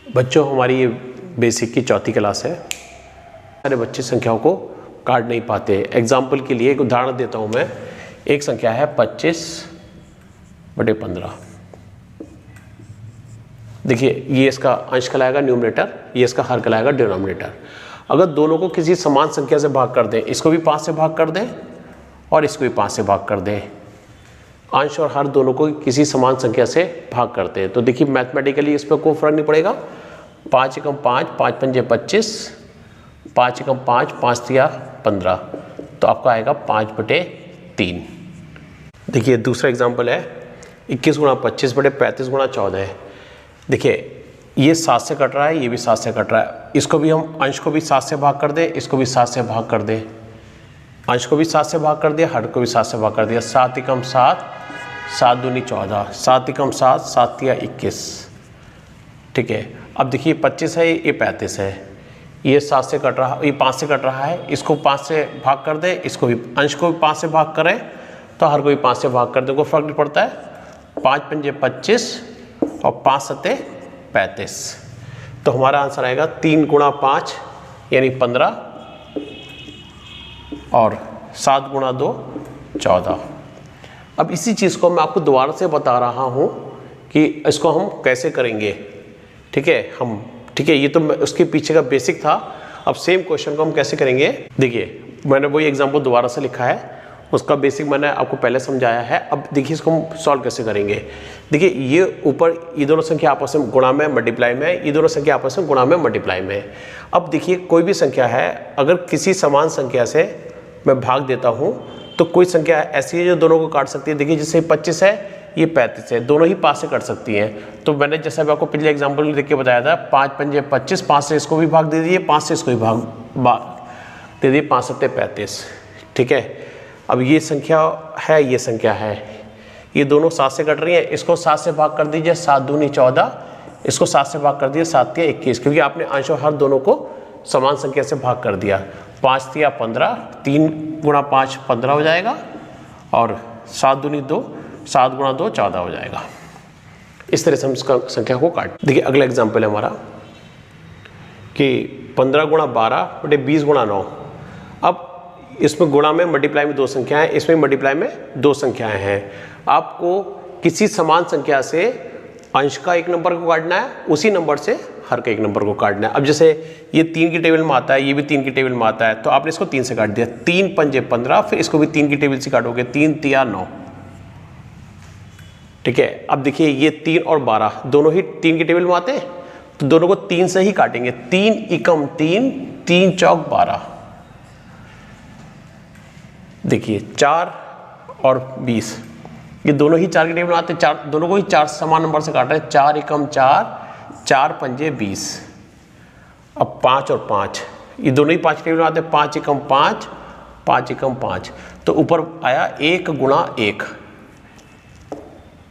बच्चों, हमारी ये बेसिक की चौथी क्लास है। सारे बच्चे संख्याओं को काट नहीं पाते। एग्जाम्पल के लिए एक उदाहरण देता हूँ मैं। एक संख्या है 25/15। देखिए, ये इसका अंश कहलाएगा न्यूमरेटर, ये इसका हर कहलाएगा डिनोमिनेटर। अगर दोनों को किसी समान संख्या से भाग कर दें, इसको भी 5 से भाग कर दें और इसको भी 5 से भाग कर दें, अंश और हर दोनों को किसी समान संख्या से भाग करते हैं, तो देखिए मैथमेटिकली इस पर कोई फर्क नहीं पड़ेगा। 5 एकम 5, 5 पंजे 25, 5 एकम 5, 5 तिया 15, तो आपका आएगा 5/3। देखिए दूसरा एग्जाम्पल है 21 गुणा 25/35 गुणा 14 है। देखिए ये 7 से कट रहा है, ये भी 7 से कट रहा है। इसको भी हम अंश को भी 7 से भाग कर दें, इसको भी 7 से भाग कर दें, अंश को भी 7 से भाग कर दिया, हर को भी 7 से भाग कर दिया। 7 एकम 7, 7 दूनी 14, 7 एकम 7, 7 तिया 21। ठीक है, अब देखिए 25 है, ये 35 है, ये 7 से कट रहा, ये 5 से कट रहा है, इसको 5 से भाग कर दे, इसको भी अंश को भी 5 से भाग करें तो हर को भी 5 से भाग कर दे, कोई फर्क नहीं पड़ता है। 5 पंजे 25 और 5 सत्ते 35, तो हमारा आंसर आएगा 3 गुणा 5 यानी 15 और 7 गुणा 2 14। अब इसी चीज़ को मैं आपको दोबारा से बता रहा हूँ कि इसको हम कैसे करेंगे। ठीक है, ठीक है, ये तो उसके पीछे का बेसिक था। अब सेम क्वेश्चन को हम कैसे करेंगे, देखिए मैंने वही एग्जांपल दोबारा से लिखा है, उसका बेसिक मैंने आपको पहले समझाया है। अब देखिए इसको हम सॉल्व कैसे करेंगे। देखिए ये ऊपर ये दोनों संख्या आपस में गुणा में मल्टीप्लाई में, ये दोनों संख्या आपस में गुणा में मल्टीप्लाई में। अब देखिए कोई भी संख्या है, अगर किसी समान संख्या से मैं भाग देता हूँ तो कोई संख्या ऐसी है जो दोनों को काट सकती है। देखिए जैसे 25 है, ये 35 है, दोनों ही 5 से कट सकती हैं। तो मैंने जैसा भी आपको पिछले एग्जाम्पल में देख के बताया था, 5 पंजे 25, 5 से इसको भी भाग दे दीजिए, 5 से इसको भी भाग दे दीजिए, 5 सत्ते 35। ठीक है, अब ये संख्या है, ये संख्या है, ये दोनों 7 से कट रही हैं, इसको 7 से भाग कर दीजिए, 7 दूनी 14, इसको 7 से भाग कर दीजिए, 7 तिया 21, क्योंकि आपने अंश और हर दोनों को समान संख्या से भाग कर दिया। 5 तिया 15, 3 गुणा 5 15 हो जाएगा और 7 दूनी 2, 7 गुणा 2 14 हो जाएगा। इस तरह से हम इसका संख्या को काट। देखिए अगला एग्जाम्पल है हमारा कि 15 गुणा 12 बटे 20 गुणा 9। अब इसमें गुणा में मल्टीप्लाई में 2 संख्याएं, इसमें मल्टीप्लाई में 2 संख्याएं हैं। आपको किसी समान संख्या से अंश का एक नंबर को काटना है, उसी नंबर से हर का एक नंबर को काटना है। अब जैसे ये 3 की टेबल में आता है, ये भी 3 की टेबल में आता है, तो आपने इसको 3 से काट दिया। 3 पंजे 15, फिर इसको भी 3 की टेबल से काटोगे, 3 तिया 9। ठीक है, अब देखिए ये 3 और 12 दोनों ही 3 की टेबल में आते हैं, तो दोनों को 3 से ही काटेंगे। 3 एकम 3, 3 चौक 12। देखिए 4 और 20 ये दोनों ही 4 की टेबल में आते हैं, चार दोनों को ही 4 समान नंबर से काट रहे हैं। 4 एकम 4, 4 पंजे 20। अब 5 और 5 ये दोनों ही 5 की टेबल में आते हैं। 5 एकम 5, 5 एकम 5, तो ऊपर आया 1 गुणा 1,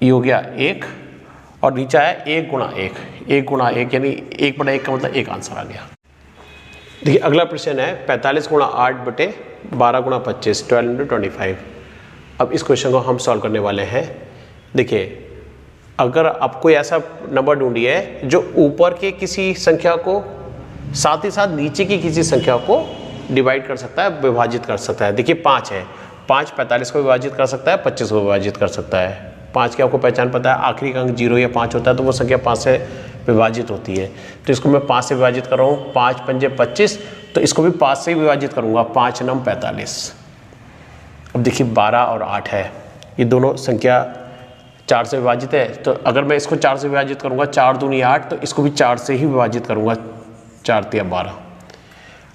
ये हो गया 1, और नीचे आया 1 गुणा 1, 1 गुणा 1 यानी 1/1 का मतलब 1 आंसर आ गया। देखिए अगला प्रश्न है 45 गुणा 8 बटे 12 गुणा 25, 12 × 25। अब इस क्वेश्चन को हम सॉल्व करने वाले हैं। देखिए अगर आपको ऐसा नंबर ढूंढिए जो ऊपर के किसी संख्या को साथ ही साथ नीचे की किसी संख्या को डिवाइड कर सकता है, विभाजित कर सकता है। देखिए 5 है, 5 45 को विभाजित कर सकता है, 25 को विभाजित कर सकता है। 5 की आपको पहचान पता है, आखिरी का अंक 0 या 5 होता है, तो वो संख्या 5 से विभाजित होती है। तो इसको मैं 5 से विभाजित कर रहा हूँ, 5 पंजे 25, तो इसको भी 5 से ही विभाजित करूँगा, 5 नम 45। अब देखिए 12 और 8 है, ये दोनों संख्या 4 से विभाजित है, तो अगर मैं इसको 4 से विभाजित करूँगा, 4 दूनी 8, तो इसको भी 4 से ही विभाजित करूँगा, 4 तिया 12।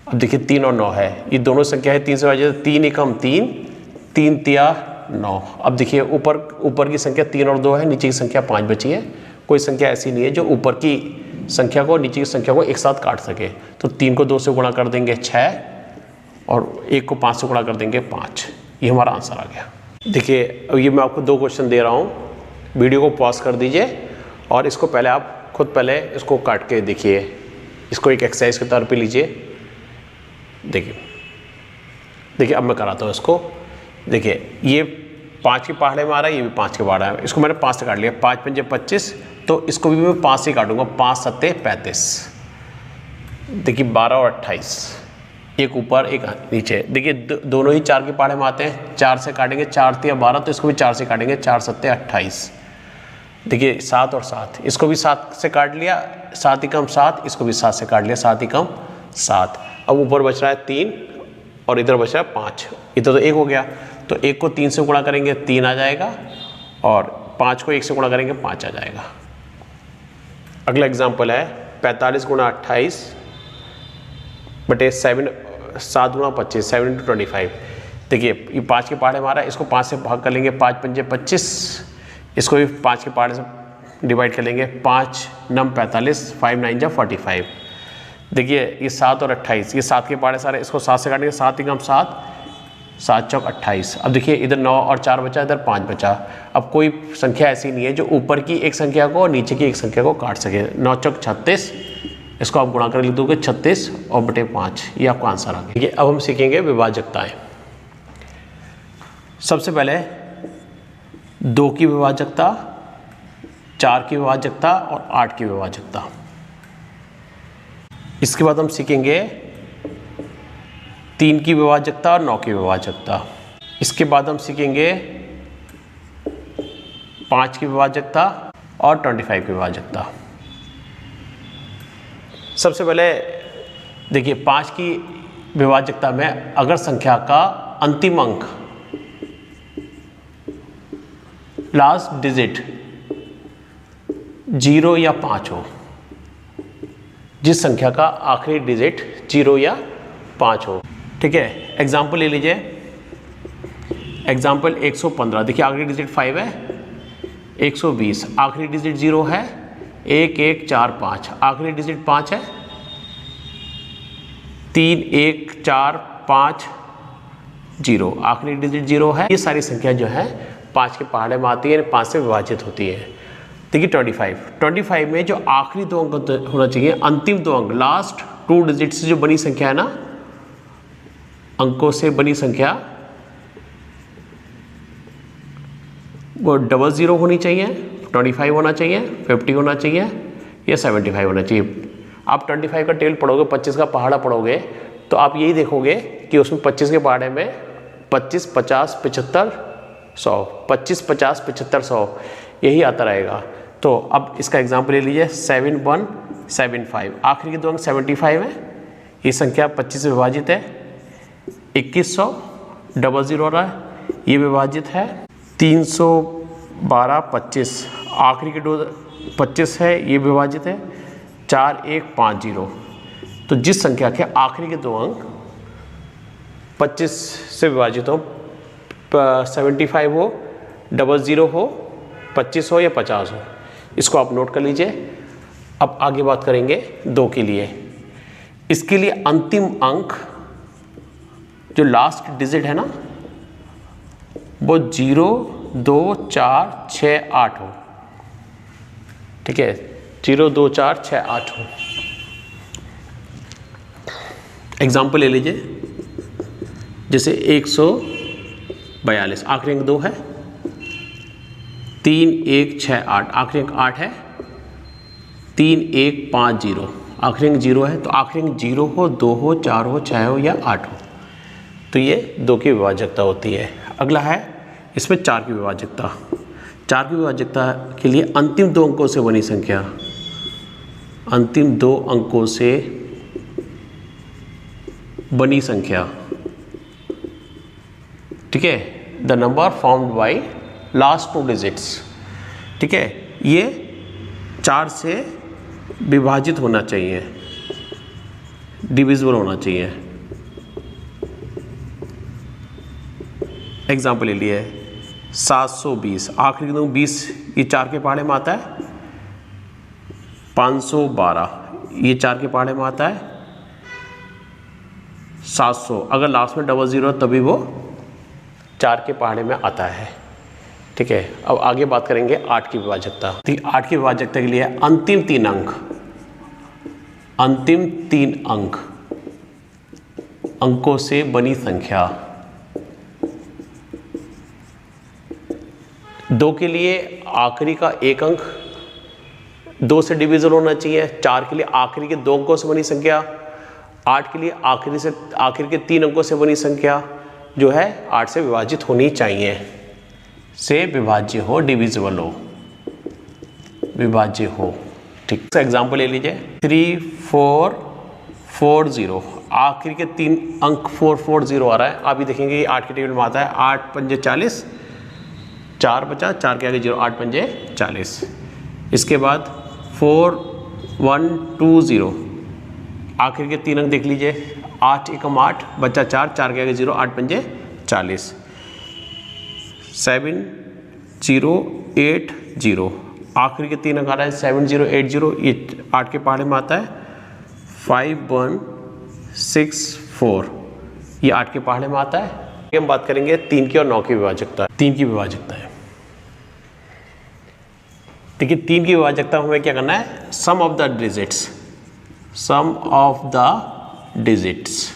अब देखिए 3 और 9 है, ये दोनों संख्या है 3 से विभाजित है। 3 एकम 3, 3 तिया 9। अब देखिए ऊपर की संख्या 3 और 2 है, नीचे की संख्या 5 बची है। कोई संख्या ऐसी नहीं है जो ऊपर की संख्या को नीचे की संख्या को एक साथ काट सके। तो 3 को 2 से गुणा कर देंगे 6, और 1 को 5 से गुणा कर देंगे 5। ये हमारा आंसर आ गया। देखिए अब ये मैं आपको 2 क्वेश्चन दे रहा हूँ, वीडियो को पॉज कर दीजिए और इसको पहले आप खुद पहले इसको काट के देखिए, इसको एक एक्सरसाइज के तौर पे लीजिए। देखिए अब मैं कराता हूँ इसको। देखिए ये 5 के पहाड़े में आ रहा है, ये भी 5 के पहाड़े में, इसको मैंने 5 से काट लिया। 5 पंजे 25, तो इसको भी मैं 5 से काटूंगा, 5 सत्ते 35। देखिए 12 और 28, एक ऊपर एक नीचे। देखिए दोनों ही 4 के पहाड़े में आते हैं, 4 से काटेंगे, 4 तिया 12, तो इसको भी 4 से काटेंगे, 4 सत्ते 28। देखिए 7 और 7, इसको भी 7 से काट लिया, 7 एकम 7, इसको भी 7 से काट लिया, 7 एकम 7। अब ऊपर बच रहा है 3 और इधर बच रहा है 5, इधर तो 1 हो गया, तो 1 को 3 से गुणा करेंगे 3 आ जाएगा, और 5 को 1 से गुणा करेंगे 5 आ जाएगा। अगला एग्जाम्पल है 45 गुणा 28 बटे 7 गुणा 25, 7 × 25। देखिए ये 5 के पहाड़े मारा है, इसको 5 से भाग कर लेंगे, 5 पंजे 25, इसको भी 5 के पहाड़े से डिवाइड कर लेंगे, 5 नम 45, 5 9 जा 45। देखिए ये 7 और 28, ये 7 के पहाड़े सारे, इसको 7 से काटेंगे, 7 एकम 7, 7 चौक 28। अब देखिए इधर 9 और 4 बचा, इधर 5 बचा। अब कोई संख्या ऐसी नहीं है जो ऊपर की एक संख्या को और नीचे की एक संख्या को काट सके। 9 चौक 36, इसको आप गुणा कर लिख दोगे 36 और बटे 5, ये आपका आंसर आ गया। देखिए अब हम सीखेंगे विभाजकताएं। सबसे पहले 2 की विभाजकता, 4 की विभाजकता और 8 की विभाजकता। इसके बाद हम सीखेंगे 3 की विभाजकता और 9 की विभाजकता। इसके बाद हम सीखेंगे 5 की विभाजकता और 25 की विभाजकता। सबसे पहले देखिए 5 की विभाजकता में अगर संख्या का अंतिम अंक लास्ट डिजिट 0 या 5 हो, जिस संख्या का आखिरी डिजिट 0 या 5 हो, ठीक है। एग्जाम्पल ले लीजिए, एग्जाम्पल 115। देखिए आखिरी डिजिट 5 है, 120 आखिरी डिजिट 0 है, 1 1 4 5 आखिरी डिजिट 5 है, 3 1 4 5 0 आखिरी डिजिट 0 है। ये सारी संख्या जो है 5 के पहाड़े में आती है, 5 से विभाजित होती है। देखिए 25 में जो आखिरी 2 अंक होना चाहिए, अंतिम 2 अंक, लास्ट 2 डिजिट से जो बनी संख्या है ना, अंकों से बनी संख्या, वो 00 होनी चाहिए, 25 होना चाहिए, 50 होना चाहिए या 75 होना चाहिए। आप 25 का टेल पढ़ोगे, 25 का पहाड़ा पढ़ोगे, तो आप यही देखोगे कि उसमें 25 के पहाड़े में 25 50 75 100, 25 50 75 100 यही आता रहेगा। तो अब इसका एग्जाम्पल ले लीजिए 7175, आखिरी के 2 अंक 75 है, ये संख्या 25 से विभाजित है, 2100 00 हो रहा है, ये विभाजित है 312 25, आखिरी के 2 25 है, ये विभाजित है 4150। तो जिस संख्या के आखिरी के 2 अंक 25 से विभाजित हो, 75 हो, 00 हो, 25 हो या 50 हो, इसको आप नोट कर लीजिए। अब आगे बात करेंगे 2 के लिए। इसके लिए अंतिम अंक जो लास्ट डिजिट है ना, वो 0 2 4 6 8 हो, ठीक है, 0 2 4 6 8 हो। एग्जाम्पल ले लीजिए, जैसे 142 आखिरी अंक 2 है, 3 1 6 8 आखिरी अंक 8 है, 3 1 5 0 आखिरी अंक 0 है। तो आखिरी अंक 0 हो, 2 हो, 4 हो, 6 हो या 8 हो, तो ये 2 की विभाजकता होती है। अगला है इसमें 4 की विभाजकता। 4 की विभाजकता के लिए अंतिम 2 अंकों से बनी संख्या, अंतिम 2 अंकों से बनी संख्या, ठीक है, the number formed by last 2 digits, ठीक है, ये 4 से विभाजित होना चाहिए, डिविजिबल होना चाहिए। एग्जाम्पल ले लिए 720 आखिरी 20 ये 4 के पहाड़े में आता है, 512 ये 4 के पहाड़े में आता है, 700 अगर लास्ट में 00 तभी वो 4 के पहाड़े में आता है, ठीक है। अब आगे बात करेंगे 8 की विभाजकता। 8 की विभाजकता के लिए अंतिम 3 अंक अंकों से बनी संख्या। 2 के लिए आखिरी का 1 अंक 2 से डिविजिबल होना चाहिए, 4 के लिए आखिरी के 2 अंकों से बनी संख्या, 8 के लिए आखिर के 3 अंकों से बनी संख्या जो है 8 से विभाजित होनी चाहिए, से विभाज्य हो, डिविजिबल हो, विभाज्य हो। ठीक है, एग्जाम्पल ले लीजिए 3440, आखिर के 3 अंक 440 आ रहा है। आप भी देखेंगे कि 8 के टेबल में आता है, 8 पंजे 40, 4 बचा, 4 के आगे 0, 8 पंजे 40। इसके बाद 4120, आखिर के 3 अंक देख लीजिए, 8 एकम 8 बचा 4, 4 के आगे 0, 8 पंजे 40। 7080, आखिर के 3 अंक आ रहा है 7080, ये 8 के पहाड़े में आता है। 5164, ये 8 के पहाड़े में आता है। हम बात करेंगे 3 की और 9 की विभाजकता। 3 की विभाजकता है, देखिए 3 की विभाजकता हमें क्या करना है, sum of the digits, sum of the digits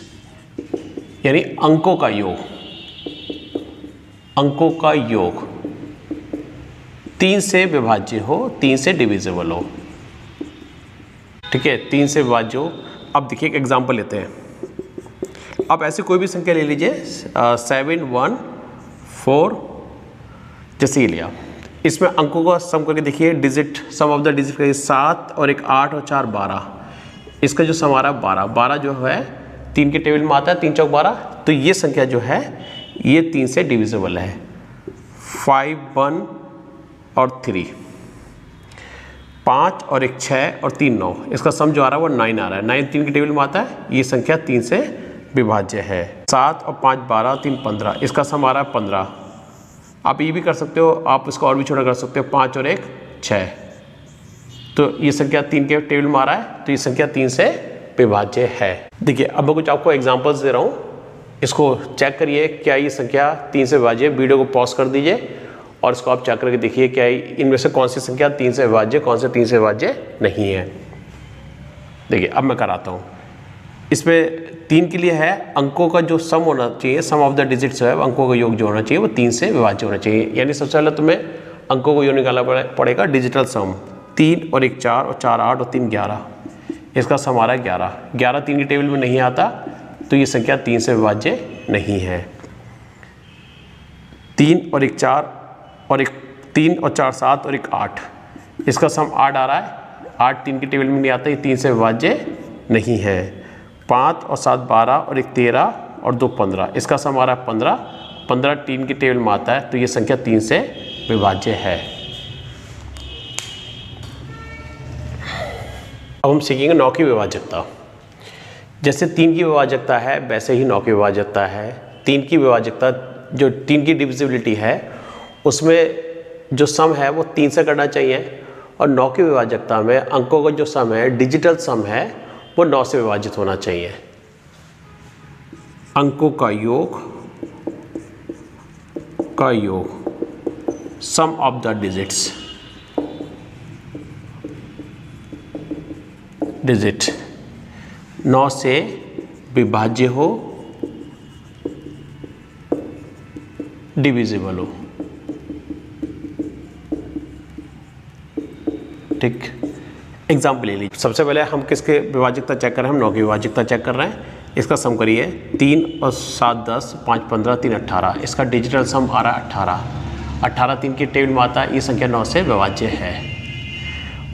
यानी अंकों का योग, अंकों का योग 3 से विभाज्य हो, 3 से डिविजिबल हो। ठीक है, 3 से विभाज्य हो। अब देखिए एक एग्जांपल लेते हैं। अब ऐसी कोई भी संख्या ले लीजिए, 714 जैसे ये लिया, इसमें अंकों का सम करके देखिए, digit, sum of the digit करिए, 7 और 1 8 और 4 12, इसका जो सम आ रहा है 12, 12 जो है 3 के टेबल में आता है, 3 चौक 12, तो ये संख्या जो है ये 3 से डिविजिबल है। 5 1 और 3, 5 और 1 6 और 3 9, इसका सम जो आ रहा है वो 9 आ रहा है। 9 3 के टेबल में आता है, ये संख्या 3 से विभाज्य है। 7 और 5 12 और 3 15, इसका सम आ रहा है 15। आप ये भी कर सकते हो, आप इसको और भी छोटा कर सकते हो, 5 और 1 6, तो ये संख्या 3 के टेबल में आ रहा है, तो ये संख्या 3 से विभाज्य है। देखिए अब मैं कुछ आपको एग्जांपल्स दे रहा हूँ, इसको चेक करिए क्या ये संख्या 3 से विभाज्य है। वीडियो को पॉज कर दीजिए और इसको आप चेक करके देखिए क्या इनमें से कौन सी संख्या 3 से विभाज्य, कौन से 3 से विभाज्य नहीं है। देखिए अब मैं कराता हूँ। इसमें 3 के लिए है, अंकों का जो सम होना चाहिए, सम ऑफ द डिजिट्स है, अंकों का योग जो होना चाहिए वो 3 से विभाज्य होना चाहिए। यानी सबसे पहले तुम्हें अंकों को योग निकालना पड़ेगा, डिजिटल सम। 3 और 1 4 और 4 8 और 3 11, इसका सम आ रहा है 11। 11 3 के टेबल में नहीं आता, तो ये संख्या 3 से विभाज्य नहीं है। 3 और 1 4 और 1 3 और 4 7 और 1 8, इसका सम 8 आ रहा है, 8 3 के टेबल में नहीं आता, ये 3 से विभाज्य नहीं है। 5 और 7 12 और 1 13 और 2 15, इसका सम आ रहा है 15, 15 3 के टेबल में आता है, तो ये संख्या 3 से विभाज्य है। अब हम सीखेंगे 9 की विभाजकता। जैसे 3 की विभाजकता है वैसे ही 9 की विभाजकता है। 3 की विभाजकता, जो 3 की डिविजिबिलिटी है, उसमें जो सम है वो 3 से करना चाहिए, और 9 की विभाजकता में अंकों का जो सम है, डिजिटल सम है, वो 9 से विभाजित होना चाहिए। अंकों का योग सम ऑफ द डिजिट 9 से विभाज्य हो, डिविजिबल हो। ठीक, एग्जाम्पल ले लीजिए। सबसे पहले हम किसके विभाजकता चेक कर रहे हैं, हम 9 की विभाजकता चेक कर रहे हैं। इसका सम करिए, 3 और 7 10, 5 15, 3 18, इसका डिजिटल सम आ रहा है 18। 18 3 के टेबल में आता है, ये संख्या 9 से विभाज्य है।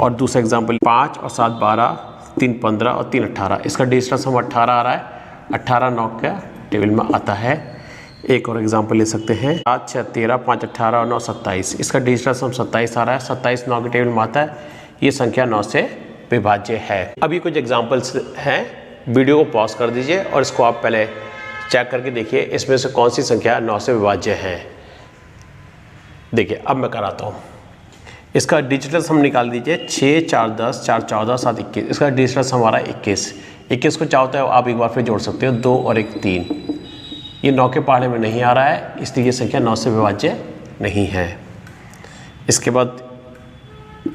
और दूसरा एग्जाम्पल, 5 और 7 12, 3 15 और 3 18, इसका डिजिटल सम 18 आ रहा है, 18 9 का टेबल में आता है। एक और एग्जाम्पल ले सकते हैं, 7 6 13, 5 18 और 9 27, इसका डिजिटल सम 27 आ रहा है, 27 9 के टेबल में आता है, ये संख्या 9 से विभाज्य है। अभी कुछ एग्जाम्पल्स हैं, वीडियो को पॉज कर दीजिए और इसको आप पहले चेक करके देखिए इसमें से कौन सी संख्या 9 से विभाज्य है। देखिए अब मैं कराता हूँ। इसका डिजिटल सम निकाल दीजिए, 6 4 10, 4 14, 7 21, इसका डिजिटल सम आ रहा है 21। 21 को चाहते हो आप एक बार फिर जोड़ सकते हो, 2 और 1 3, ये 9 के पहाड़े में नहीं आ रहा है, इसलिए ये संख्या 9 से विभाज्य नहीं है। इसके बाद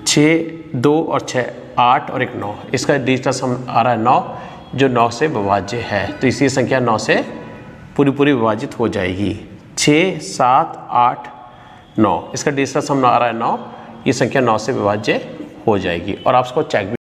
6 2 और 6 8 और 1 9, इसका डिजिटल सम आ रहा है 9, जो 9 से विभाज्य है, तो इसी संख्या 9 से पूरी विभाजित हो जाएगी। 6 7 8 9, इसका डिजिटल सम आ रहा है 9, ये संख्या 9 से विभाज्य हो जाएगी और आप उसको चेक भी